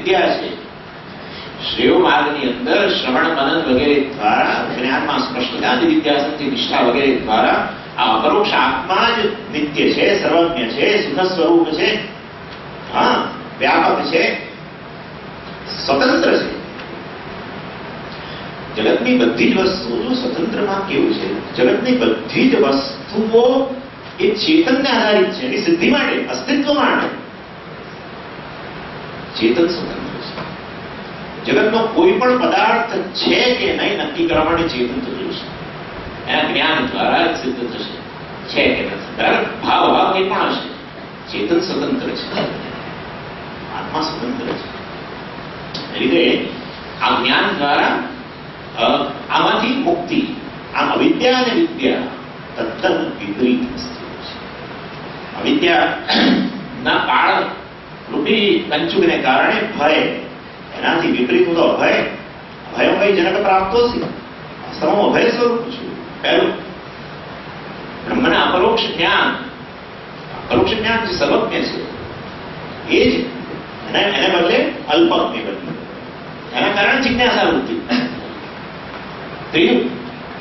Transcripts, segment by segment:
વિદ્યા છે. શ્રેયો માર્ગની અંદર શ્રવણ મનન વગેરે દ્વારા જ્ઞાનમાં સ્પષ્ટતાની વિદ્યાસંતિ નિષ્ઠા વગેરે દ્વારા આ અપરોક્ષ આત્મા જ નિત્ય છે, સર્વજ્ઞ છે, સુખ સ્વરૂપ છે, હા, વ્યાપક છે, સ્વતંત્ર છે. જગતની બધી જ વસ્તુઓ જો સ્વતંત્રમાં કેવું છે, જગતની બધી જ વસ્તુઓ એ ચેતનને આધારિત છે, એની સિદ્ધિ માટે, અસ્તિત્વ માટે ચેતન સ્વતંત્ર છે. જગતનો કોઈ પણ પદાર્થ છે કે નહીં નક્કી કરવા માટે ચેતન તો જોઈશે. એના જ્ઞાન દ્વારા સિદ્ધ થશે છે કે નથી. બરાબર, ભાવ કંઈ પણ હશે, ચેતન સ્વતંત્ર છે, આત્મા સ્વતંત્ર છે. એ રીતે આ જ્ઞાન દ્વારા આમાંથી મુક્તિ. આમ અવિદ્યા અને વિદ્યા તદ્દન વિપરીત વસ્તુઓ છે. અવિદ્યા ના કાળ રૂપી કંચુકને કારણે ભય, એનાથી વિપરીત તો અભય. અભય કઈ જનક પ્રાપ્તોસી, વાસ્તવમાં અભય સ્વરૂપ છું. પહેલું બ્રહ્મના અપરોક્ષ જ્ઞાન, અપરોક્ષ જ્ઞાન જે સર્વજ્ઞ છે એ જ એને બદલે અલ્પજ્ઞ બદલે, એના કારણે જિજ્ઞાસા વૃત્તિ. ત્રીજું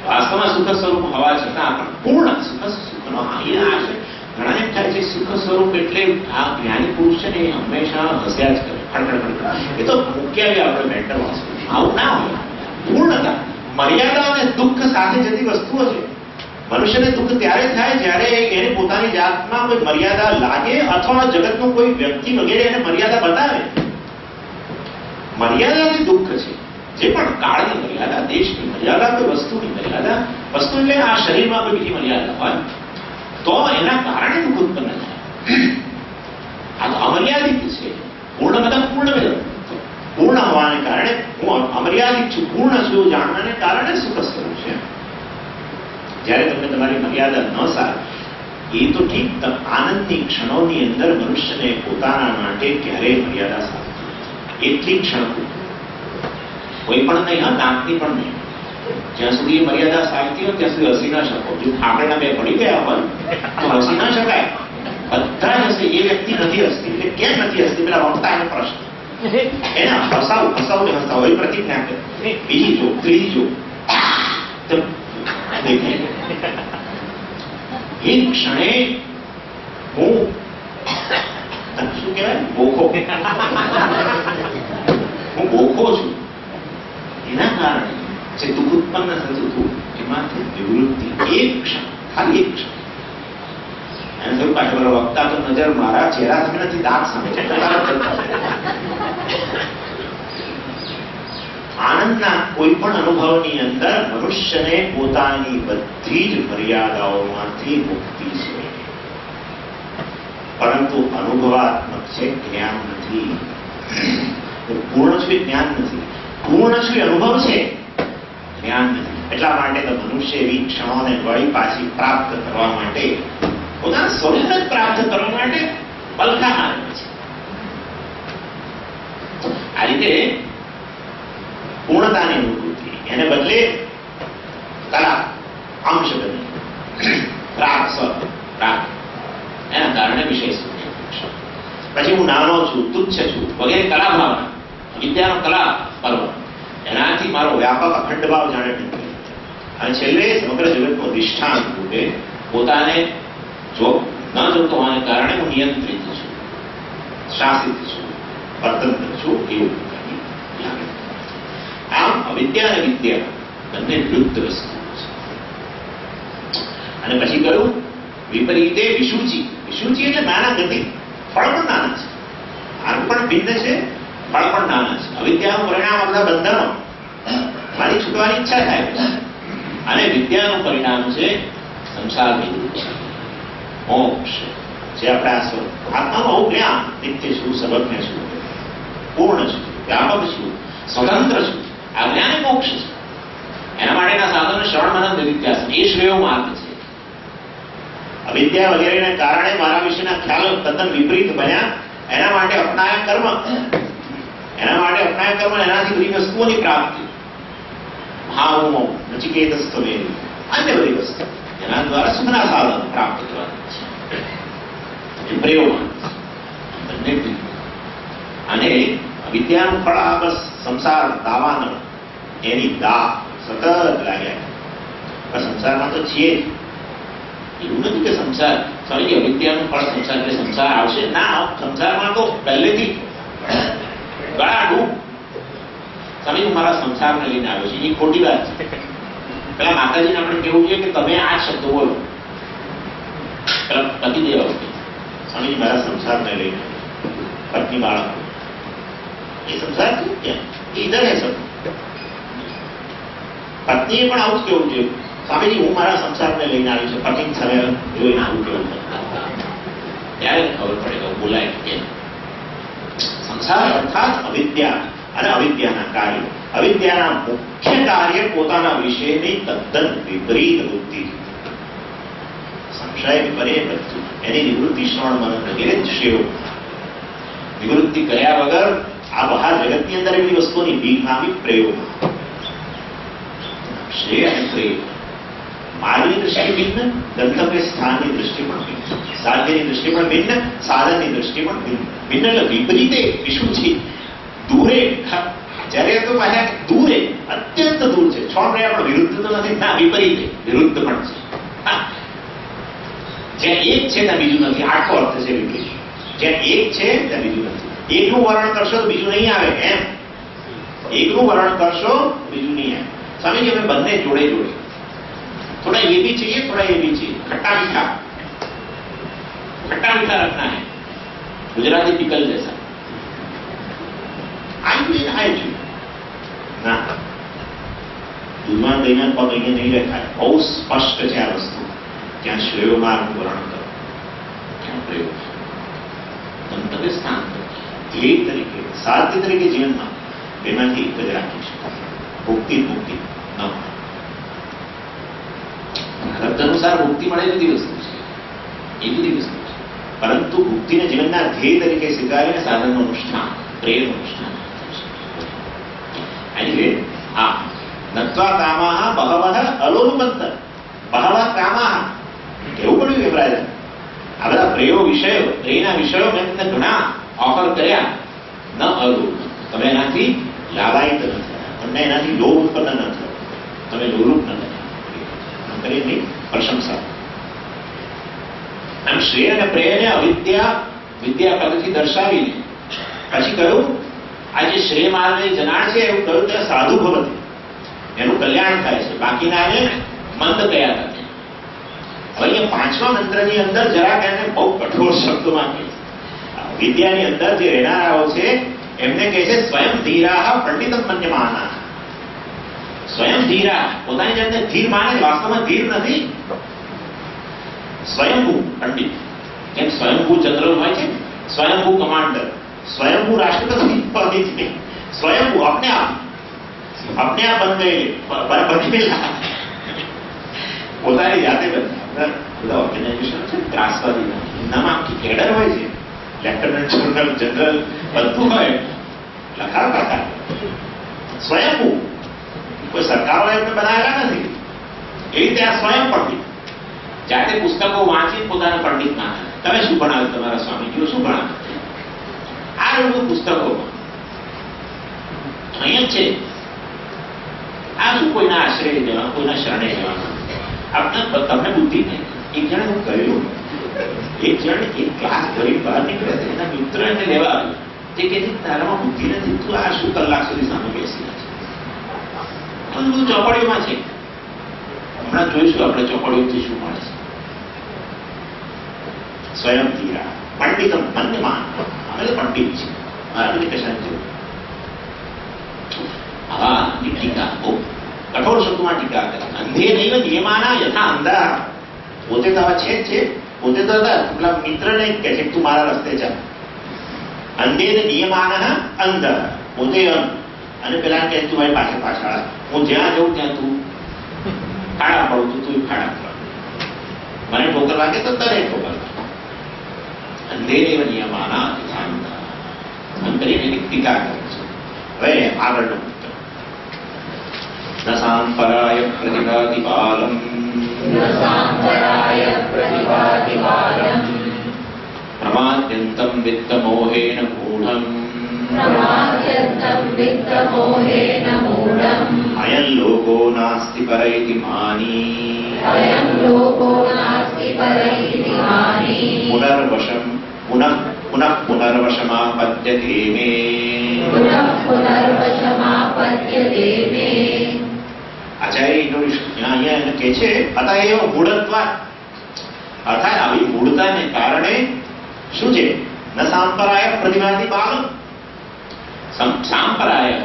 વાસ્તવમાં સુખ સ્વરૂપ હોવા છતાં પણ પૂર્ણ સુખનો આશય. ઘણા એમ થાય છે સુખ સ્વરૂપ એટલે આ જ્ઞાની પુરુષ છે ને એ હંમેશા હસ્યા જ કરે, ખડખડ. એ તો મુખ્ય આપણે મેન્ટલ હોસ્પિટલ, આવું ના હોય. પૂર્ણતા, મર્યાદા અને દુઃખ સાથે જતી વસ્તુઓ છે. મનુષ્યને દુઃખ ત્યારે થાય જ્યારે એને પોતાની જાતમાં કોઈ મર્યાદા લાગે અથવા જગતનો કોઈ વ્યક્તિ વગેરે એને મર્યાદા બતાવે. મર્યાદાથી દુઃખ છે. જે પણ કાળની મર્યાદા, દેશની મર્યાદા, કોઈ વસ્તુની મર્યાદા, વસ્તુ એટલે આ શરીરમાં કોઈ બીજી મર્યાદા હોય તો એના કારણે દુઃખ ઉત્પન્ન થાય. આ તો અમર્યાદિત છે. પૂર્ણ મતલબ પૂર્ણ મતલબ પૂર્ણ હોવાને કારણે હું અમર્યાદિત છું, પૂર્ણ છું જાણવાને કારણે સુખ સ્વરૂપ છે. જ્યારે તમને તમારી મર્યાદા ન સારે એ તો ઠીક, આનંદની ક્ષણોની અંદર મનુષ્યને પોતાના માટે ક્યારેય મર્યાદા સારી એટલી ક્ષણ કોઈ પણ નહીં, હા, દાંતની પણ નહીં. જ્યાં સુધી મર્યાદા સાચી હોય ત્યાં સુધી હસી ના શકો. જો થાકડના બે પડી ગયા હોય તો હસી ના શકાય. બધા જ હશે, એ વ્યક્તિ નથી હસતી. એટલે કેમ નથી હસતી? પેલા વક્તા એનો પ્રશ્ન. એના હસાવું હસાવું હસાવું એ પ્રતિજ્ઞા કરે. બીજી જો, ત્રીજી જો, એ ક્ષણે હું શું કહેવાય, બોખો, હું બોખો છું. એના કારણે જે દુઃખ ઉત્પન્ન થતું હતું એમાંથી નિવૃત્તિ એક ક્ષણ, ખાલી એક ક્ષણ. એને થયું પાછળ વક્તા તો નજર મારા ચહેરા સામે નથી, દાંત સામે છે. આનંદના કોઈ પણ અનુભવની અંદર મનુષ્યને પોતાની બધી જ મર્યાદાઓમાંથી મુક્તિ છે, પરંતુ અનુભવાત્મક છે, જ્ઞાન નથી. પૂર્ણ છે, જ્ઞાન નથી. પૂર્ણ છે, અનુભવ છે, જ્ઞાન નથી. એટલા માટે તો મનુષ્ય એવી ક્ષણોને વળી પાછી પ્રાપ્ત કરવા માટે, પોતાના સ્વરૂપને પ્રાપ્ત કરવા માટે પલખા મારે છે. આ રીતે પૂર્ણતાની અનુભૂતિ, એને બદલે કલા, અંશ બની રાગ, રાગ, એના કારણે વિષય સુખ. પછી હું નાનો છું, તુચ્છ છું વગેરે કલા ભાવના, વિદ્યાનો કલા પર્વ, એનાથી મારો વ્યાપક અખંડ ભાવ જાણે નીકળે. અને છેલ્લે સમગ્ર જગતનો અધિષ્ઠાન રૂપે પોતાને જો ન જોતો હોવાને કારણે હું નિયંત્રિત છું, શાસિત છું, વર્તંત્ર છું એવું લાગે. આમ અવિદ્યા અને વિદ્યા બંને વિરુદ્ધ વસ્તુઓ છે. અને પછી કહ્યું વિપરીતે વિશુચિ. વિશુચિ એટલે નાના ગતિ, ફળ પણ નાના છે. આમ પણ ભિન્ન છે, ફળ પણ નાના છે. અવિદ્યાનું પરિણામ આપણા બંધનો, મારી છૂટવાની ઈચ્છા થાય. અને વિદ્યાનું પરિણામ છે સંસાર નિવૃત્તિ, મોક્ષ. જે આપણા આત્મામાં હું જ્ઞાન, નિત્ય છું, સર્વજ્ઞ છું, પૂર્ણ છું, વ્યાપક છું, સ્વતંત્ર છું. આ જ્ઞાન એ મોક્ષ છે. એના માટેના સાધનો શ્રવણ મનન નિધિધ્યાસન, એ શ્રેયો માર્ગ છે. અવિદ્યા વગેરેને કારણે મારા વિશેના ખ્યાલો તદ્દન વિપરીત બન્યા. એના માટે અપનાયા કર્મ, એનાથી બધી વસ્તુઓની પ્રાપ્તિ, ભાવો, નચિકેતસ્થ વેરી, અન્ય બધી વસ્તુ, એના દ્વારા સુખના સાધન પ્રાપ્ત કરવાના છે. પ્રયોગ બંને. અને વિદ્યાનું ફળ આ બસ સંસાર દાવાનો એની દા સતત લાગ્યા. પણ સંસારમાં તો છીએ જ. એવું નથી કે સંસાર સ્વામી અવિદ્યાનું ફળ સંસાર એટલે સંસાર આવશે ના. સંસારમાં તો પહેલેથી ગળા ડૂબ. સ્વામી હું મારા સંસારને લઈને આવ્યો છું, એ ખોટી વાત છે. પેલા માતાજીને આપણે કેવું જોઈએ કે તમે આ શબ્દો બોલો. પેલા પતિદેવ સ્વામી મારા સંસારને લઈને પત્ની બાળક એ સંસાર છે એ ઇધર હે સબ. પત્નીએ પણ આવું જ કેવું જોઈએ સ્વામીજી હું મારા સંસારને લઈને આવી છું. પત્ની સામે જોઈને આવું કેવું ત્યારે ખબર પડે બોલાય કે સંસાર અર્થાત અવિદ્યા અને અવિદ્યાના કાર્ય. અવિદ્યાના મુખ્ય કાર્ય પોતાના વિષયની તદ્દન વિપરીત વૃત્તિ. સંશય કરે બધું એની નિવૃત્તિ શ્રવણ મન વગેરે જ શ્રેયો. નિવૃત્તિ કર્યા વગર આ બહાર જગતની અંદર એવી વસ્તુની ભીખનામી પ્રયોગ. શ્રેય અને પ્રયોગ માર્ગની દ્રષ્ટિ ભિન્ન, ગંતવ્ય સ્થાનની દ્રષ્ટિ પણ ભિન્ન, સાધ્યની દ્રષ્ટિ પણ ભિન્ન, સાધનની દ્રષ્ટિ પણ ભિન્ન. ભિન્ન એટલે વિપરીતે વિષું છે. દૂરે જયારે તો પાછા દૂરે અત્યંત દૂર છે. છોડ રહ્યા પણ વિરુદ્ધ તો નથી ના, વિપરીતે વિરુદ્ધ પણ છે. જ્યાં એક છે ત્યાં બીજું નથી. આખો અર્થ છે વિપરીત. જ્યાં એક છે ત્યાં બીજું નથી. એકનું વર્ણન કરશો તો બીજું નહીં આવે એમ. એકનું વર્ણન કરશો બીજું નહીં આવે. સ્વામીજી અમે બંને જોડે જોડે थोड़ा ये भी चाहिए, थोड़ा ये भी चाहिए. खट्टा मीठा, खट्टा मीठा रखना है. गुजराती पिकल जैसा. आई ना દૂધમાં દહીંના પગ અહીંયા નહીં રેખાય. બહુ સ્પષ્ટ છે આ વસ્તુ. ત્યાં શ્રેયોમાં વર્ણન કરો, ત્યાં પ્રયોગ ગંતવ્ય સ્થાન ધ્યેય તરીકે સાધ્ય તરીકે જીવનમાં બેમાંથી એક જ રાખી શકાય. મુક્તિ મુક્તિ ન મળે. પ્રારબ્ધ અનુસાર મુક્તિ મળે જુદી વસ્તુ છે, એ જુદી વસ્તુ છે. પરંતુ મુક્તિને જીવનના ધ્યેય તરીકે સ્વીકારીને સાધનનું અનુષ્ઠાન, પ્રેમનું અનુષ્ઠાન. એની હા નત્વા કામાહ બહવઃ અલોલુપંત બહવઃ કામાહ કેવું પડ્યું એવરાજ. આ બધા પ્રયોગ વિષયો, એના વિષયો મેં તમને ઘણા ઓફર કર્યા. ન અલોલુપ, તમે એનાથી લાભાયિત ન થયા, તમને એનાથી લોભ ઉત્પન્ન ન થયો, તમે લોલુપ ન થયા કરીને પ્રશંસા. આમ શ્રેય અને પ્રેયને અવિદ્યા વિદ્યા પદથી દર્શાવીને પછી કહ્યું આ જે શ્રેય માર્ગને જનાર છે એવું કહ્યું ત્યાં સાધુ ભવતી, એનું કલ્યાણ થાય છે. બાકીનાને મંદ કયા કરે. હવે અહીંયા પાંચમા મંત્રની અંદર જરાક એને બહુ કઠોર શબ્દોમાં કહે. વિદ્યાની અંદર જે રહેનારાઓ છે એમને કહે છે સ્વયં ધીરા પંડિતમ મન્યમાના. સ્વયં ધીરા, પોતાની જાતને ધીર માને, વાસ્તવમાં ધીર નથી. સ્વયંભૂ પંડિત, કેમ સ્વયંભૂ જનરલ હોય છે, સ્વયંભૂ કમાન્ડર, સ્વયંભૂ રાષ્ટ્રપતિ પદે છે, સ્વયંભૂ अपने आप बन गए बनेला પોતાની જાતે બન્યા. બધા ઓર્ગેનાઇઝેશન છે ત્રાસવાદી, એમનામાં આખી કેડર હોય છે, લેફ્ટનન્ટ જનરલ, જનરલ બધું હોય, લખાવતા હતા. સ્વયંભૂ, કોઈ સરકારોએ એમને બનાવેલા નથી. એ રીતે આ સ્વયં પંડિત જાતે પુસ્તકો વાંચી પોતાના પંડિત ના. તમે શું ભણાવ્યું, તમારા સ્વામીજીઓ શું ભણાવ્યું? આ બધું પુસ્તકોમાં અહીંયા છે. આ શું કોઈના આશ્રય જવાનું, કોઈના શરણે જવાનું? આપણે તમને બુદ્ધિ નહીં. એક જણ હું કહ્યું, એક જણ એક ક્લાસ કરી બહાર નીકળે છે, એના મિત્ર એને લેવા આવ્યો. તે કે તારામાં બુદ્ધિ નથી, તું આ શું કલાક સુધી સામે બેસી છે? બધું ચોપડીઓમાં છે. હમણાં જોઈશું આપણે ચોપડીઓથી શું મળે છે. સ્વયં ધીરા પંડિતમ મન્યમાન. અમે તો પંડિત છીએ, મારા બધી કશાને જરૂર. હા ટીકા બહુ કઠોર શબ્દોમાં ટીકા કરે. અંધે નહીં નિયમાના યથા અંધા. પોતે તો છે જ છે, પોતે તો હતા પેલા મિત્રને કહે છે તું મારા રસ્તે ચાલ. અંધે નિયમાન અંધ, પોતે અંધ, અને પેલા કહે તું મારી પાછળ પાછળ, હું જ્યાં જઉં ત્યાં તું ખાડા પડું, તું ખાડા પડ, મને ઠોકર લાગે તો તને ઠોકર. અંધે નિયમાના યથા અંધા. આમ કરીને ટીકા કરે છે. હવે આગળનો નસાંપરાય પ્રતિભાતિપાલમ પ્રમાદ્યંતમ વિત્તમોહેન ગૂઢમ प्रमाद्यन्तं वित्तमोहेन मूढम् अयं लोको नास्ति पर इति मानी अयं लोको नास्ति पर इति मानी पुनः पुनर्वशमापद्यते मे पुनः पुनर्वशमापद्यते मे। આચાર્ય અહીંયા એને કહે છે અતએવ મૂઢત્વાत्, અર્થાત આવી મૂળતાને કારણે શું છે? ન સાંપરાય પ્રતિભાતિ બાલમ. સાંપરાય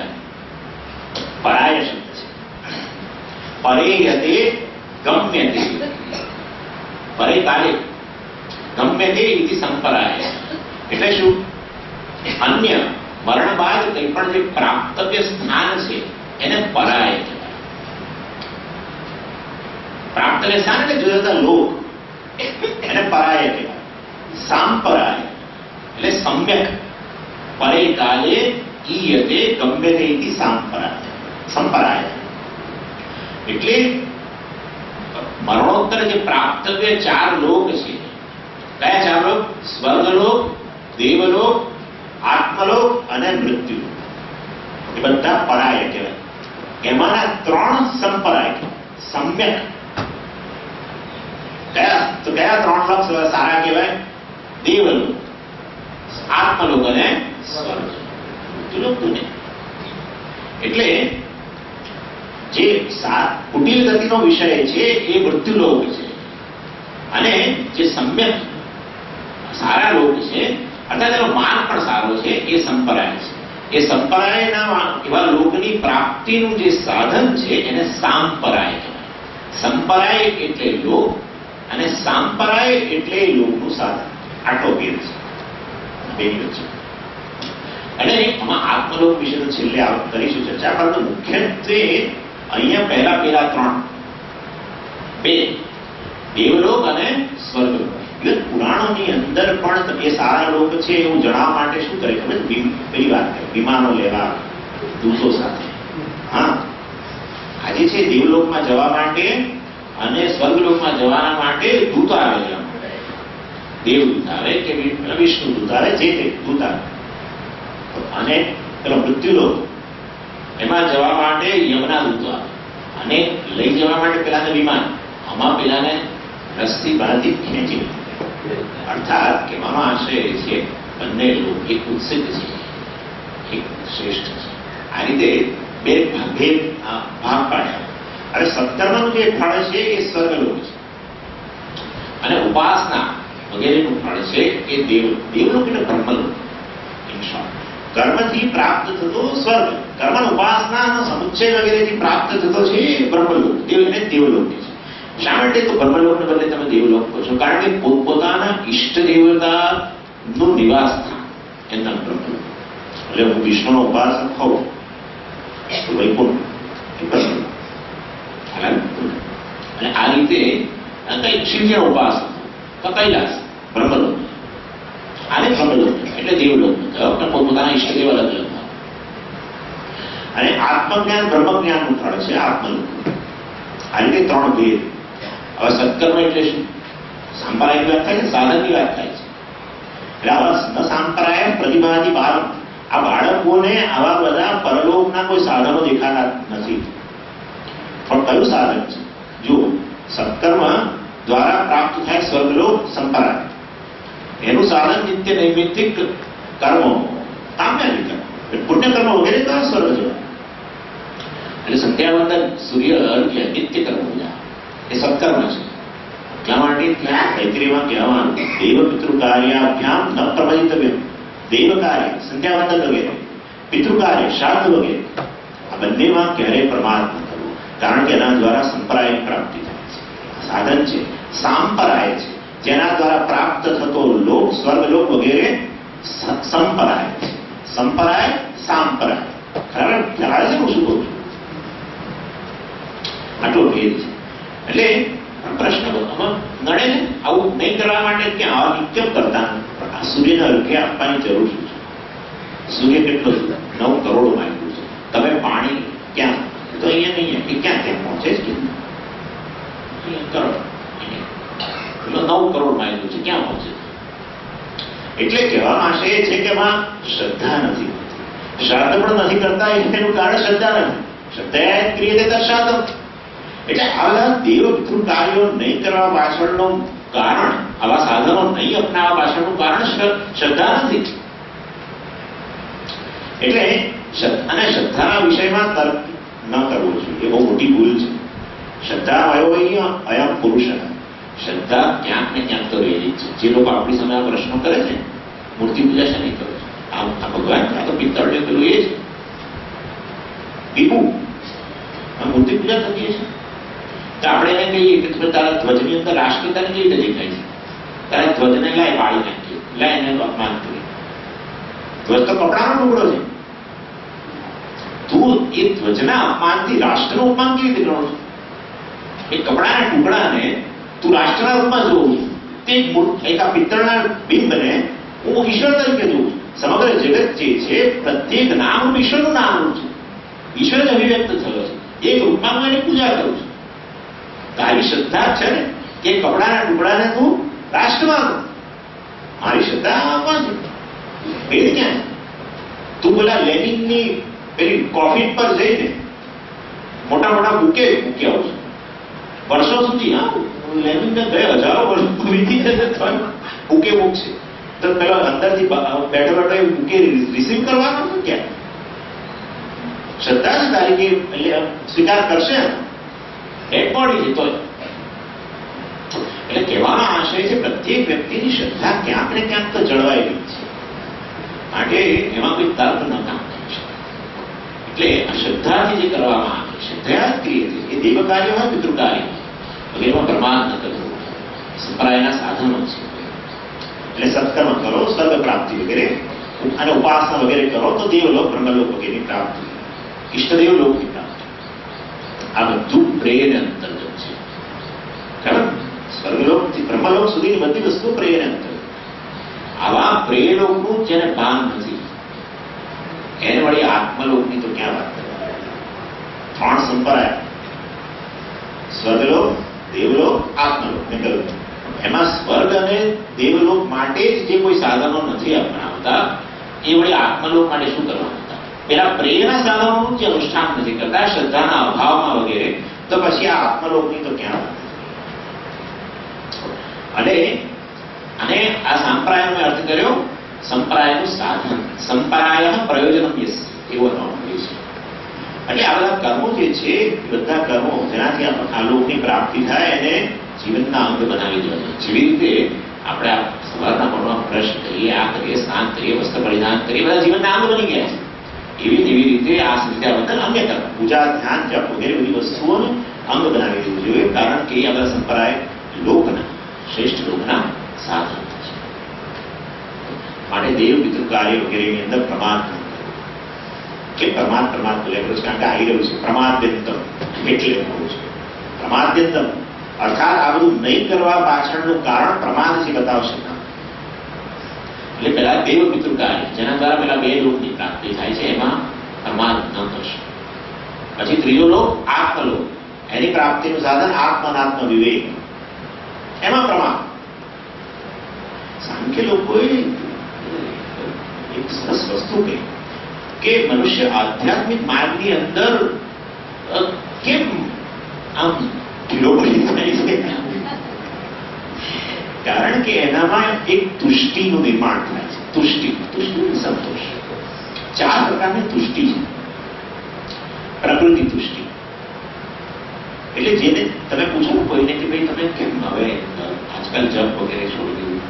પરાય શબ્દ છે. પરેયતે ગમ્યતે, પરે કાલે ગમ્યતે ઇતિ સંપરાય. એટલે શું? અન્ય મરણ બાદ કંઈ પણ જે પ્રાપ્તવ્ય સ્થાન છે એને પરાય કહેવાય. પ્રાપ્તવ્ય સ્થાન એટલે જુદા જુદા લોક, એને પરાય કહેવાય. સાંપરાય એટલે સમ્યક. પરે કાલે ઈયતે ગમ્યતે ઇતિ સાંપરાય, સંપરાય. એટલે મરણોત્તર જે પ્રાપ્તવ્ય ચાર લોક છે, કયા ચાર લોક? સ્વર્ગલોક, દેવલોક, આત્મલોક અને મૃત્યુ. એ બધા પરાય કહેવાય. એમાંના ત્રણ સંપરાય, સમ્યક. કયા ત્રણ લોક સારા કહેવાય? દેવલોક, આત્મલોક અને સ્વર્ગ. મૃત્યુલોક તો નહીં. એટલે જે કુટિલ ગતિનો વિષય છે એ મૃત્યુલોક છે, અને જે સમ્યક સારા લોક છે, અર્થાત એનો માર્ગ પણ સારો છે, એ સંપરાય છે. એ સંપરાયના એવા લોકની પ્રાપ્તિનું જે સાધન છે એને સાંપરાય કહેવાય. સંપરાય એટલે લોક અને સાંપરાય એટલે લોકનું સાધન. આટલો ભેદ છે બેની વચ્ચે. અને આમાં આત્મલોક વિશે તો છેલ્લે કરીશું ચર્ચા, પરંતુ મુખ્યત્વે અહીંયા પહેલા ત્રણ, બે દેવલોક અને સ્વર્ગલોક. પુરાણોની અંદર પણ એ સારા લોક છે એવું જણાવવા માટે શું કરે ખબર? પેલી વાત કરે, વિમાનો લેવા દૂતો સાથે. હા, આજે છે દેવલોકમાં જવા માટે અને સ્વર્ગલોકમાં જવાના માટે દૂત આવે છે. દેવદૂત આવે કે વિષ્ણુ દૂત આવે, જે તે દૂત આવે. અને પેલો મૃત્યુલોક, એમાં જવા માટે યમના દૂતો આવે. અને લઈ જવા માટે પેલાને વિમાન, આમાં પેલાને રસ્તી બહારથી ખેંચી. અર્થાત કહેવામાં આશય છે બંને લોક એક ઉત્સિત છે, એક શ્રેષ્ઠ છે. આ રીતે બે ભાગ પાડ્યા. અને સત્કર્મનું જે ફળ છે એ સ્વર્ગલોક છે, અને ઉપાસના વગેરેનું ફળ છે એ દેવલોક એટલે બ્રહ્મલોક. ઇન શોર્ટ, કર્મથી પ્રાપ્ત થતો સ્વર્ગ, કર્મ ઉપાસના સમુચ્ચય વગેરેથી પ્રાપ્ત થતો છે બ્રહ્મલોક. એને દેવલોક છે. શા માટે તો બ્રહ્મલોકને બદલે તમે દેવલોક કહો છો? કારણ કે પોતપોતાના ઈષ્ટ દેવતાનું નિવાસ સ્થાન એમના બ્રહ્મલોક. એટલે હું વિષ્ણુનો ઉપાસક હોઉં તો વૈકુંઠ એ બ્રહ્મલોક. અને આ રીતે કઈ શિવજીનો ઉપાસક તો કૈલાસ બ્રહ્મલોક. આને બ્રહ્મલોક એટલે દેવલોક પોતપોતાના ઈષ્ટદેવ અલગ અલગ. અને આત્મજ્ઞાન બ્રહ્મજ્ઞાનનું ફળ છે આત્મલોક. આ રીતે ત્રણ ભેદ. હવે સત્કર્મ એટલે શું? સાંપરાયની વાત થાય છે, સાધનની વાત થાય છે. એટલે આવા ન સાંપરાય પ્રતિભાથી બાળ, આ બાળકોને આવા બધા પરલોકના કોઈ સાધનો દેખાતા નથી. પણ કયું સાધન છે? જો સત્કર્મ દ્વારા પ્રાપ્ત થાય સ્વર્ગલોક, સંપરાય. એનું સાધન નિત્ય નૈમિત્તિક કર્મો, કામ્યાની કર્મ, પુણ્યકર્મ વગેરે તો સ્વર્ગ જવાય. એટલે સંધ્યાવંદન, સૂર્ય અર્ઘ્ય, નિત્ય કર્મ પૂજા એ સત્કર્મ છે. એટલા માટે ત્યાં તૈત્રીયમાં કહેવાનું દેવ પિતૃ કાર્યાભ્યામ ન પ્રબલિતવ્ય. દેવ કાર્ય સંધ્યાવંદન વગેરે, પિતૃ કાર્ય શ્રાદ્ધ વગેરે, આ બંનેમાં ક્યારેય પ્રમાદ ન કરવું, કારણ કે એના દ્વારા સંપરાય પ્રાપ્તિ થાય છે. સાધન છે સાંપરાય છે, જેના દ્વારા પ્રાપ્ત થતો લોક, સ્વર્ગલોક વગેરે સંપરાય છે. સંપરાય, સાંપરાય. ખબર ખ્યાલ છે હું શું કહું છું? આટલો ભેદ છે. એટલે પ્રશ્ન નડે ને આવું નહીં કરવા માટે ક્યાં આવા નિત્યમ કરતા સૂર્યને અર્ઘ્ય આપવાની જરૂર શું છે? સૂર્ય કેટલો છે? 9 કરોડ માઇલ છે. તમે પાણી ક્યાં? તો અહીંયા નહીં, એ ક્યાં ત્યાં પહોંચે છે? કરોડ 9 કરોડ માઇલ છે, ક્યાં પહોંચે? એટલે કહેવામાં આવશે એ છે કે એમાં શ્રદ્ધા નથી હોતી. પુરુષાર્થ પણ નથી કરતા એનું કારણ શ્રદ્ધા નથી. શ્રદ્ધા ક્રિયતે દર્શાતો. એટલે આવા દેવ પિતૃ કાર્યો નહીં કરવા પાછળનું કારણ, આવા સાધનો નહીં અપનાવવા પાછળનું કારણ શ્રદ્ધા નથી. એટલે અને શ્રદ્ધાના વિષયમાં તર્ક ન કરવો જોઈએ, એ બહુ મોટી ભૂલ છે. શ્રદ્ધા વયો અયમ પુરુષ. શ્રદ્ધા ક્યાંક ને ક્યાંક તો રહેલી છે. જે લોકો આપણી સામે આ પ્રશ્નો કરે છે, મૂર્તિ પૂજા છે નહીં કરે છે, આ ભગવાન આ તો પિત્તળ ને પેલું એ છે દીપુ, આ મૂર્તિ પૂજા કરીએ છીએ. તો આપણે એને કહીએ કે તમે તારા ધ્વજની અંદર રાષ્ટ્રપિતા કેવી રીતે દેખાય છે? તારા ધ્વજને લાય પાડી નાખીએ, લાય એને અપમાન કરીએ. ધ્વજ તો કપડાનો ટુકડો છે. તું એ ધ્વજના અપમાનથી રાષ્ટ્રનું અપમાન કેવી રીતે કરો છો? એ કપડાના ટુકડાને તું રાષ્ટ્રના રૂપમાં જોઉં છું. તે એક આ પિત્તળના બિંબને હું ઈશ્વર તરીકે જોઉં છું. સમગ્ર જગત જે છે પ્રત્યેક નામ ઈશ્વરનું નામ છે. ઈશ્વર જ અભિવ્યક્ત થયો છે. એક રૂપમાં હું એની પૂજા કરું છું. તારી શ્રદ્ધા છે ને કે કપડાના ટુકડાને તું રાષ્ટ્રમાં કર. મારી શ્રદ્ધા આપવા છે. ભેદ ક્યાં? તું પેલા લેનિનની પેલી કોફી પર જઈને મોટા મોટા બુકે મૂક્યા છે વર્ષો સુધી. હા, લેનિનને ગયા હજારો વર્ષ વીતી બુકે મૂકશે તો પેલા અંદરથી બેઠો બેઠો એ બુકે રિસીવ કરવાનો છે ક્યાં? શ્રદ્ધા જ તારી કે સ્વીકાર કરશે. ડેડ બોડી છે તો એટલે કહેવાનો આશય છે પ્રત્યેક વ્યક્તિની શ્રદ્ધા ક્યાંક ને ક્યાંક તો જળવાયેલી છે. માટે એમાં કોઈ તર્ક ન કામ કરી શકે. એટલે આ શ્રદ્ધાથી જે કરવામાં આવે શ્રદ્ધા ક્રિય છે એ દેવ કાર્ય હોય, પિતૃ કાર્ય વગેરેમાં પ્રમાદ ન કરવું. સંપ્રદાયના સાધનો છે. એટલે સત્કર્મ કરો, સ્વર્ગ પ્રાપ્તિ વગેરે અને ઉપાસના વગેરે કરો તો દેવલોક બ્રહ્મલોક વગેરેની પ્રાપ્તિ, ઈષ્ટદેવ લોકની પ્રાપ્તિ. આ બધું પ્રેર અંતર્ગત છે. કારણ સ્વર્ગલોકથી બ્રહ્મલોક સુધીની બધી વસ્તુઓ પ્રેર અંતર્ગત. આવા પ્રેરલોકનું જેને ભાન નથી એને વળી આત્મલોકની તો ક્યાં વાત કરે? ત્રણ સંપ્રદાય, સ્વર્ગલોક, દેવલોક, આત્મલોક. મેં કહ્યું એમાં સ્વર્ગ અને દેવલોક માટે જ જે કોઈ સાધનો નથી અપનાવતા એ વળી આત્મલોક માટે શું કરવાનું? પેલા પ્રેરના સાધનોનું જે અનુષ્ઠાન નથી કરતા, શ્રદ્ધાના અભાવમાં વગેરે, તો પછી આ આત્મલોકની તો ક્યાં વાત? અને આ સંપ્રાયનો મેં અર્થ કર્યો સંપ્રાયનું સાધન. સંપ્રાય પ્રયોજન એવો અર્થ છે. એટલે આ બધા કર્મો જે છે બધા કર્મો જેનાથી આ લોકની પ્રાપ્તિ થાય એને જીવનના અંગ બનાવી દેવા. જેવી રીતે આપણે આ સવારના પળમાં બ્રશ કરીએ, આ કરીએ, સ્નાન કરીએ, વસ્ત્ર પરિધાન કરીએ, બધા જીવનના અંગ બની ગયા છે. એવી રીતે આ સંધ્યાવંદન અન્ય કર્મ, પૂજા, ધ્યાન, જપ વગેરે બધી વસ્તુઓને અંગ બનાવી દેવું જોઈએ. કારણ કે આ બધા સંપ્રદાય લોકના શ્રેષ્ઠ લોકના સાધન છે. માટે દેવ પિતૃ કાર્ય વગેરેની અંદર પ્રમાદ કે પ્રમાદ બોલ્યા છે કારણ કે આવી રહ્યું છે પ્રમાદ્યંતમ એટલે કહું છે. પ્રમાદ્યંતમ અર્થાત આ બધું નહીં કરવા પાછળનું કારણ પ્રમાદ છે બતાવશે. એટલે પેલા દેવ પિતૃ કાર્ય જેના દ્વારા પેલા બે લોકની પ્રાપ્તિ થાય છે એમાં પ્રમાદ ન કરશે. પછી ત્રીજો લોક આત્મલોક, એની પ્રાપ્તિનું સાધન આત્મનાત્મ વિવેક, એમાં પ્રમાદ. સાંખ્ય લોકોએ એક સરસ વસ્તુ કહી કે મનુષ્ય આધ્યાત્મિક માર્ગની અંદર કેમ આમ ઢીલો પડી જાય છે? કારણ કે એનામાં એક તુષ્ટિનું નિર્માણ થાય છે. તુષ્ટિ સંતોષ. 4 પ્રકારની તુષ્ટિ છે. પ્રકૃતિ તુષ્ટિ એટલે જેને તમે પૂછો કોઈને કે ભાઈ તમે કેમ હવે આજકાલ જપ વગેરે છોડી દીધું?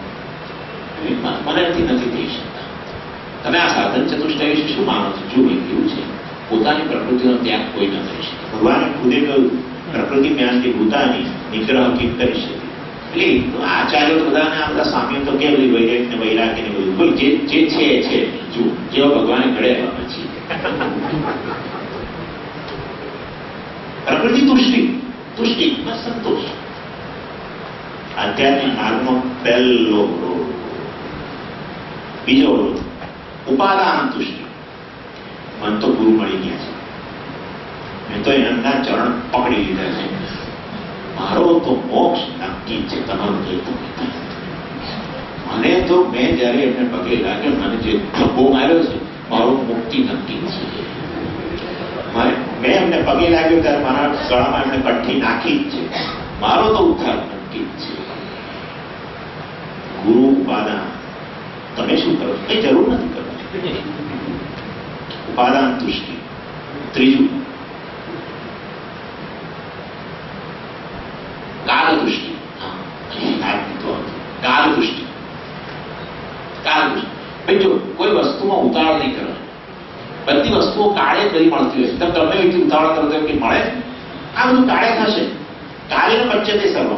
મને નથી થઈ શકતા. તમે આ સાધન ચતુષ્ટય વિશે શું માનો છો? જો એવું છે પોતાની પ્રકૃતિનો ત્યાગ કોઈ ન કરી શકે. ભગવાને ખુદે કહ્યું પ્રકૃતિ જ્ઞાનથી ભૂતાની નિગ્રહ કેમ કરી શકે? એટલે આચાર્યો બધાને આ બધા સ્વામીઓ તો કે બધી વૈરાગ ને વૈરાગ્ય ને બધું બોલ જે છે જુઓ જેવો ભગવાને ઘડે પછી પ્રકૃતિ તુષ્ટિ સંતોષ. આધ્યાત્મિક માર્ગનો પહેલો બીજો ઉપાદાન તુષ્ટિ. મન તો ગુરુ મળી ગયા છે, મેં તો એમના ચરણ પકડી લીધા છે, મારો તો મોક્ષ નક્કી છે, તમારું જોઈતું મને તો મેં જયારે એમને પગે લાગ્યો મને જે ધબ્બો માર્યો છે મારું મુક્તિ નક્કી છે. મેં એમને પગે લાગ્યો ત્યારે મારા ગળામાં એમને કઠ્ઠી નાખી જ છે. મારો તો ઉદ્ધાર નક્કી જ છે. ગુરુ ઉપાદાન તમે શું કરો? કઈ જરૂર નથી કરવાની. ઉપાદાન તુષ્ટિ. ત્રીજું કાલ દૃષ્ટિ. કાલ દૃષ્ટિ. કાલ દૃષ્ટિ. ભાઈ જો કોઈ વસ્તુમાં ઉતાવળ નહીં કરવાની. બધી વસ્તુઓ કાળે જ બધી મળતી હોય છે. તમે એવી ઉતાવળ કરો તો કે મળે આ બધું કાળે થશે. કાળે પચ્ચે સર્વ.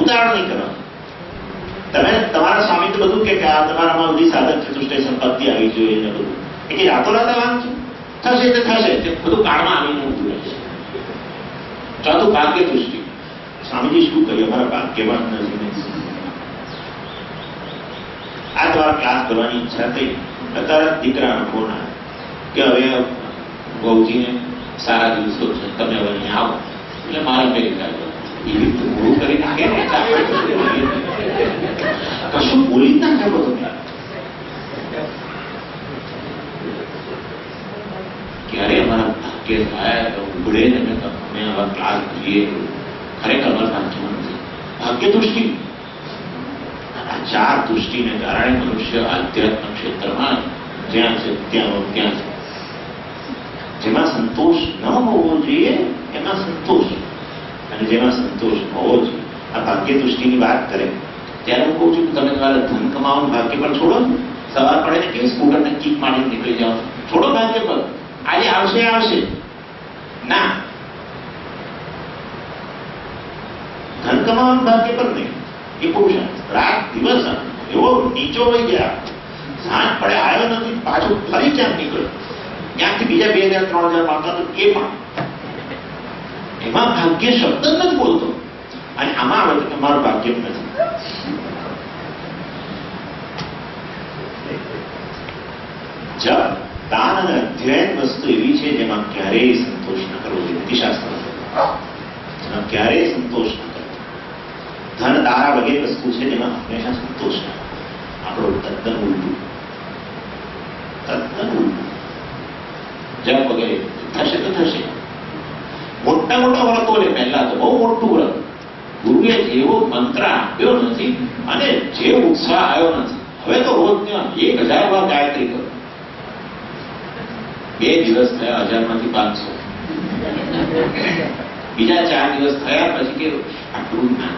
ઉતાવળ નહીં કરવાની. તમે તમારા સ્વામી તો બધું કે આ તમારામાં બધી સાધન ચતુષ્ટય સંપત્તિ આવી જોઈએ ને બધું એ કે રાતોરાત આવવાનું થશે તો થશે. તે બધું કાળમાં આવીને ઊંધું રહેશે. ચોથું ભાગ્ય દૃષ્ટિ. સ્વામીજી શું કહ્યું? અમારા ભાગ્યવાન નથી. આ તમારા ક્લાસ કરવાની ઈચ્છા થઈ અત્યારે દીકરાનો ફોન આવે કે હવે બહુજીને સારા દિવસો છે, તમે હવે અહીંયા આવો. એટલે મારા અમેરિકા એવી રીતે મોડું કરી નાખે ને કશું બોલી જ ના શકો તમે. ક્યારે અમારા ભાગ્ય થાય તો ઉઘડે ને અમે આવા ક્લાસ કરીએ. ખરેખર અમારા ભાગ્યમાં નથી. ભાગ્ય દૃષ્ટિ. આ ચાર દૃષ્ટિને કારણે મનુષ્ય આધ્યાત્મ ક્ષેત્રમાં જ્યાં છે ત્યાં છે. જેમાં સંતોષ ન હોવો જોઈએ એમાં સંતોષ, અને જેમાં સંતોષ હોવો જોઈએ. આ ભાગ્ય દૃષ્ટિની વાત કરે ત્યારે હું કહું છું કે તમે તમારા ધન કમાવાનું ભાગ્ય પર છોડો. સવાર પડે ને કે સ્કૂટરને કીક મારીને નીકળી જાઓ. છોડો ભાગ્ય પર. આજે આવશે આવશે ના. ધન કમાવાનું ભાગ્ય પર નહીં. એ પુરુષાર્થ. રાત દિવસ એવો નીચો વહી ગયા. સાંજ પડે આવ્યો નથી, પાછું ફરી ક્યાંક નીકળ્યો. ત્યાંથી બીજા 2000 3000 માંગતા તો એ પણ એમાં ભાગ્ય શબ્દ જ નથી બોલતો. અને આમાં આવે તો મારું ભાગ્ય નથી. જપ, દાન અને અધ્યયન વસ્તુ એવી છે જેમાં ક્યારેય સંતોષ ન કરવો જોઈએ. નીતિશાસ્ત્ર જેમાં ક્યારેય સંતોષ ન કરવો. ધન દારા વગેરે વસ્તુ છે જેમાં હંમેશા સંતોષ ન. આપણો તદ્દન ઉલટું. તદ્દન ઉલટું. જપ વગેરે થશે તો થશે. મોટા મોટા વ્રતો લે. પહેલા તો બહુ મોટું વ્રત. ગુરુએ જેવો મંત્ર આપ્યો નથી અને જે ઉત્સાહ આવ્યો નથી. હવે તો રોજ 1000 વાર ગાયત્રી કરો. 2 દિવસ થયા 1000 માંથી 500. બીજા 4 દિવસ થયા પછી કે આટલું ના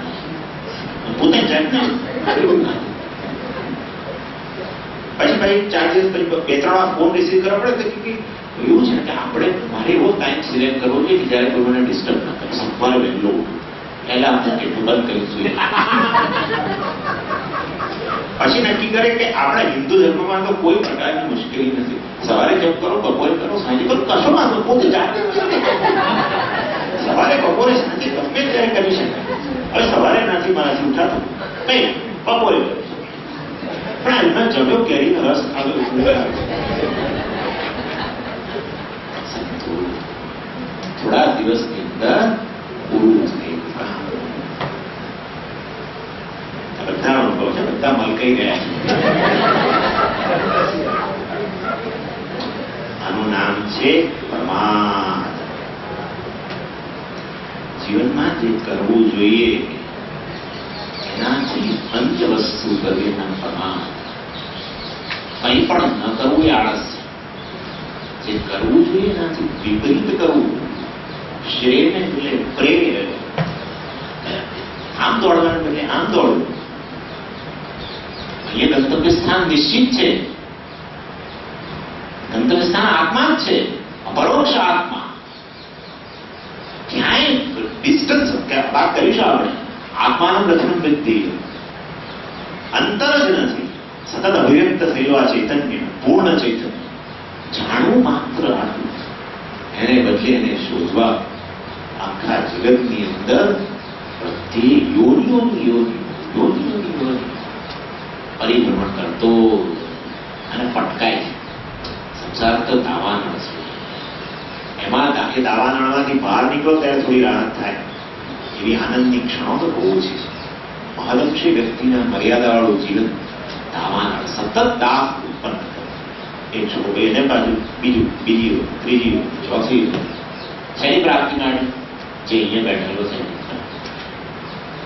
પોતે જાણને આટલું ના. પછી ભાઈ 4 દિવસ પછી 2-3 વાર ફોન રિસીવ કરવા પડે કે એવું છે કે આપણે મારે એવો ટાઈમ સિલેક્ટ કરવો જોઈએ કે જયારે કોઈ મને ડિસ્ટર્બ ના કરે. સવારે વહેલો પહેલા આપણે કેટલું બંધ કરવું જોઈએ. પછી નક્કી કરે કે આપણા હિન્દુ ધર્મમાં તો કોઈ પ્રકારની મુશ્કેલી નથી. સવારે જપ કરો, બપોરે કરો, સાંજે કરો, કશો વાંધો પોતે જાતે. સવારે બપોરે સાંજે ગમે ત્યારે કરી શકાય. હવે સવારે નથી મારાથી ઉઠાતું કઈ બપોરે કરી પણ એમના જમ્યો કેરીનો રસ આવ્યો. થોડા દિવસની અંદર પૂરું થઈ ગયું. બધા અનુભવ છે. બધા મલકાઈ ગયા છે. આનું નામ છે પરમાર્થ. જીવનમાં જે કરવું જોઈએ એનાથી પંચ વસ્તુ કરવી એના પરમાર્થ. કંઈ પણ ન કરવું એ આળસ છે. જે કરવું જોઈએ એનાથી વિપરીત કરવું. શ્રેયને બદલે પ્રેય. આમ દોડવાને બદલે આમ દોડવું. અહીંયા ગંતવ્ય સ્થાન નિશ્ચિત છે. ગંતવ્ય સ્થાન આત્મા જ છે. અપરોક્ષ આત્મા. ક્યાંય ડિસ્ટન્સ વાત કરીશું આપણે. આત્માનું પ્રથમ વૃદ્ધિ અંતર જ નથી. સતત અભિવ્યક્ત થયેલો આ ચૈતન્ય, પૂર્ણ ચૈતન્ય જાણવું માત્ર આટલું. એને બદલે એને શોધવા આખા જગતની અંદર પ્રત્યેક યોનિઓની પરિભ્રમણ કરતો અને પટકાય. સંસાર તો દાવાનળ છે. એમાં એ દાવાનળમાંથી બહાર નીકળો ત્યારે થોડી રાહત થાય. એવી આનંદની ક્ષણો તો બહુ છે. મહદંશી વ્યક્તિના મર્યાદાવાળું જીવન દાવાનળ સતત દાહ ઉત્પન્ન કરે. એક છોકરો એને બાજુ બીજી ત્રીજી ચોથી શેની પ્રાપ્તિ માટે? જે અહીંયા બેઠેલો છે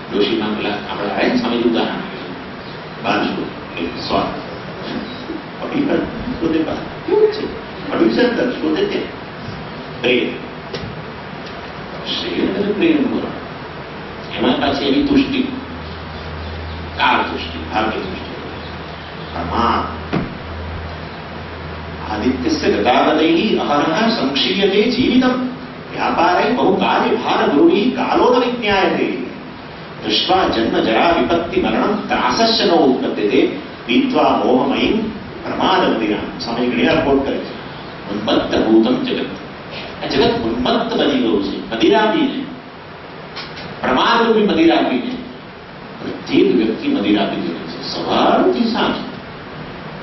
ડોશીમાં પેલા આપણે આવે ને સમય ઉદાહરણ બાજુ સ્વાદ પડીકર શોધે બા કેવું છે પડીકર શોધે તે પ્રેમ શ્રેય પ્રેમ કરો એમાં પાછી એવી તુષ્ટિ કાળ તુષ્ટિ ભાગ્ય તુષ્ટિ પ્રમાણ આદિત્યસ્ય ગતાગતૈઃ અહરહ સંક્ષીયતે જીવિતમ વ્યાપારે બહુ કાર્યભાર ગુરુઃ કાલો ન વિજ્ઞાયતે દૃષ્ટ્વા જન્મ જરા વિપત્તિ મરણમ ત્રાસસ્ય ન ઉત્પદ્યતે પીત્વા મોહમયીમ પ્રમાદવતીરામ. સ્વામી ઘણી વાર કોટ કરે છે ઉન્મત્ત ભૂતમ જગત. આ જગત ઉન્મત્ત બની ગયું છે મદિરા પીને, પ્રમાદરૂપી મદિરા પીને. પ્રત્યેક વ્યક્તિ મદિરા પી ગયો છે સવારથી સાંજ.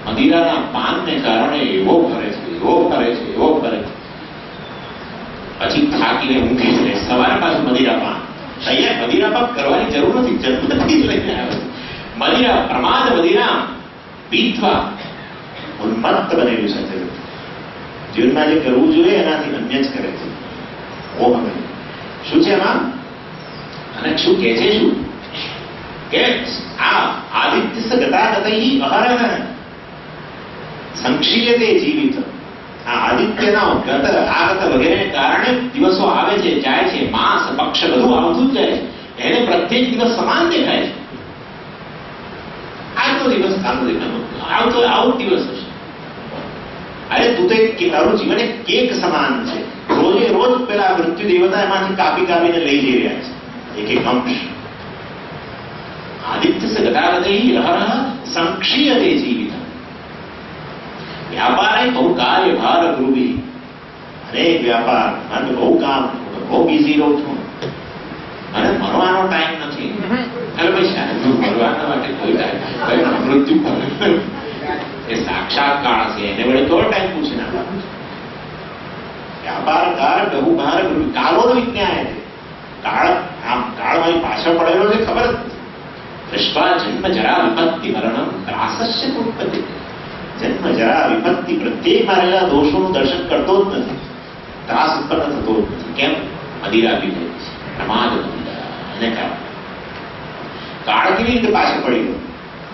મદિરાના પાનને કારણે એવો ફરે છે એવો ફરે છે એવો ફરે છે, પછી થાકીને ઊંઘી જાય. સવારે પાછું મદિરા પાન. અહીંયા મદિરા પાક કરવાની જરૂર નથી, જન્મથી જ લઈને આવે છે મદિરા. પ્રમાદ મદિરા પીઠવા ઉન્મત્ત બનેલું છે જગત. જીવનમાં જે કરવું જોઈએ એનાથી અન્ય જ કરે છે. ઓહ શું છે એમાં? અને શું કે છે? શું કે આ આદિત્ય ગતાગતૈઃ અહરહ સંક્ષીયતે જીવિત. આ આદિત્યના ગત આગત વગેરે કારણે દિવસો આવે છે જાય છે, માસ પક્ષ બધું આવતું જ જાય છે. એને પ્રત્યેક દિવસ સમાન દેખાય છે. આજનો દિવસ કાલનો દેખાતો આવતો આવો દિવસ હશે. અરે તું તો તારું જીવન એક કેક સમાન છે. રોજે રોજ પેલા મૃત્યુ દેવતા એમાંથી કાપી કાપીને લઈ જઈ રહ્યા છે એક એક અંશ. આદિત્ય ગતાગતૈઃ અહરહ સંક્ષીયતે જીવિત વ્યાપારે બહુ કાર્યભાર ગુરુઃ. અનેક વ્યાપાર, મને બહુ કામ, બહુ બિઝી રહું છું, મને મરવાનો ટાઈમ નથી. અરે ભાઈ સાહેબ મરવાના માટે કોઈ ટાઈમ મૃત્યુ એ સાક્ષાત કાળ છે, એને વડે તો ટાઈમ પૂછે ના. વ્યાપાર કાર બહુ ભાર ગુરુઃ કાલો વિજ્ઞાય છે. કાળ આમ કાળમાં પાછળ પડેલો છે ખબર જ. દૃષ્ટ્વા જન્મ જરા વિપત્તિ મરણમ ત્રાસસ્ય ઉત્પત્તિ. જન્મ જરા વિપત્તિ પ્રત્યેક મારેલા દોષોનું દર્શન કરતો જ નથી, ત્રાસ ઉત્પન્ન થતો જ નથી. કેમ? મદિરા પી ગઈ છે, પ્રમાદ મદિરા. એને કારણે કાળ કેવી રીતે પાછળ પડી ગયો?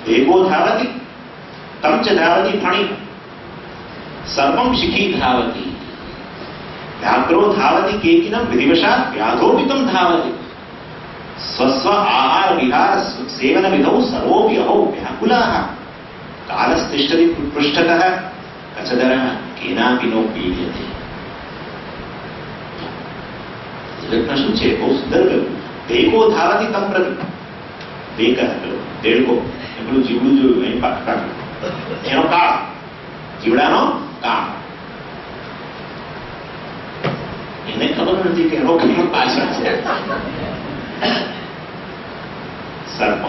ભેગો ધાવતી તમ ચ ધાવતી ફણી સર્વમ શિખી ધાવતી વ્યાઘ્રો ધાવતી કેકિનમ વિધિવશાત વ્યાધોપિતમ ધાવતી સ્વસ્વ આહાર વિહાર સેવન વિધૌ સર્વોપી અહો વ્યાકુલાઃ કાલસ્તિષ્ઠતિ પૃષ્ઠતઃ કચદરઃ કેનાપી નો પીડ્યતે. જગતમાં શું છે? બહુ સુંદર કહ્યું. ભેગો ધાવતી તમ પ્રતિ. ભેગ પેલો દેડકો પેલું જીવડું જોયું એની પાછળ એનો કાળ, જીવડાનો કાળ. એને ખબર નથી કે એનો કાળ પાછળ છે. સર્પ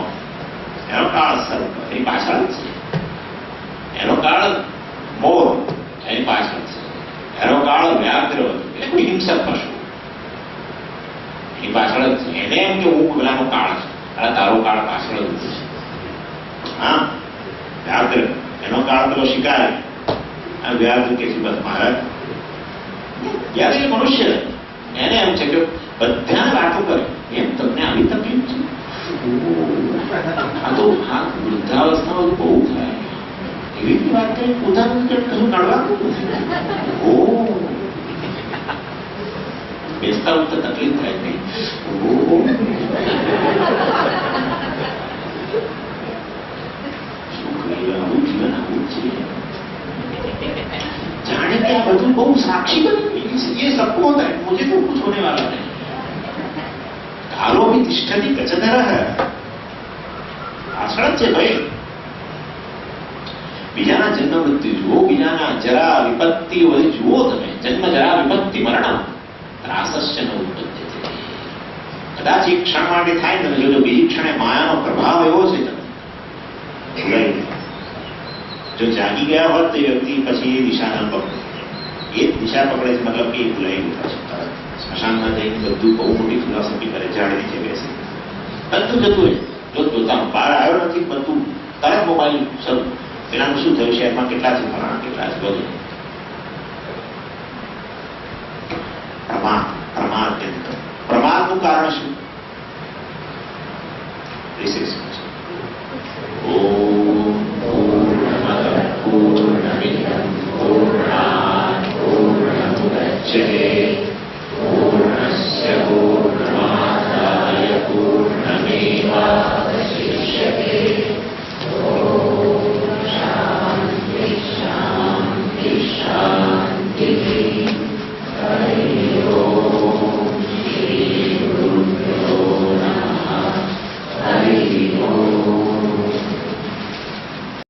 એનો કાળ સર્પ એની પાછળ છે. એનો કાળ મોર એની પાછળ છે. એનો કાળ વ્યાઘ્ર એટલે હિંસક પશુ એની પાછળ જ છે. એને એમ કે હું પેલાનો કાળ છે, અરે તારો કાળ પાછળ જ છે. હા, વ્યાઘ્ર એનો કાળ પેલો શિકારી. આ વ્યાઘ્ર કે છે બસ મહારાજ યાર એ મનુષ્ય એને એમ છે કે બધા વાતો કરે એમ તમને આવી તકલીફ છે. આ તો આ વૃદ્ધાવસ્થામાં બહુ થાય એવી વાત કરી પોતાનું કશું કાઢવાનું ઓ બેસતા વખતે તકલીફ થાય નહીં. શું કરીએ? આવું જીવન આવું છે. जाने के बदल बहुत साक्षी बनी, ये सबको होता है, मुझे तो कुछ होने वाला नहीं. कालो भी तिष्ठति कचदरः પાછળ જ છે ભાઈ. બીજાના જન્મ મૃત્યુ જુઓ, બીજાના જરા વિપત્તિ બધી જુઓ તમે. જન્મ જરા વિપત્તિ મરણ ત્રાસસ્ય ન ઉત્પત્તિ. કદાચ એક ક્ષણ માટે થાય તમે જોજો, બીજી ક્ષણે માયાનો પ્રભાવ એવો છે તમે જો જાગી ગયા હોત તો વ્યક્તિ પછી એ દિશા ન પકડે. એ જ દિશા પકડે છે મતલબ કે એ ભૂલાઈ ગયું છે. સ્મશાનમાં જઈને બધું બહુ મોટી ફિલોસોફી કરે, ઝાડ નીચે બેસે, બધું જતું રહે. જો જોતા બહાર આવ્યો નથી બધું તરત મોબાઈલ શરૂ પેલાનું શું થયું, શહેરમાં કેટલા છે, ફલાણા કેટલા છે, બધું પ્રમાદ. પ્રમાદનું કારણ શું?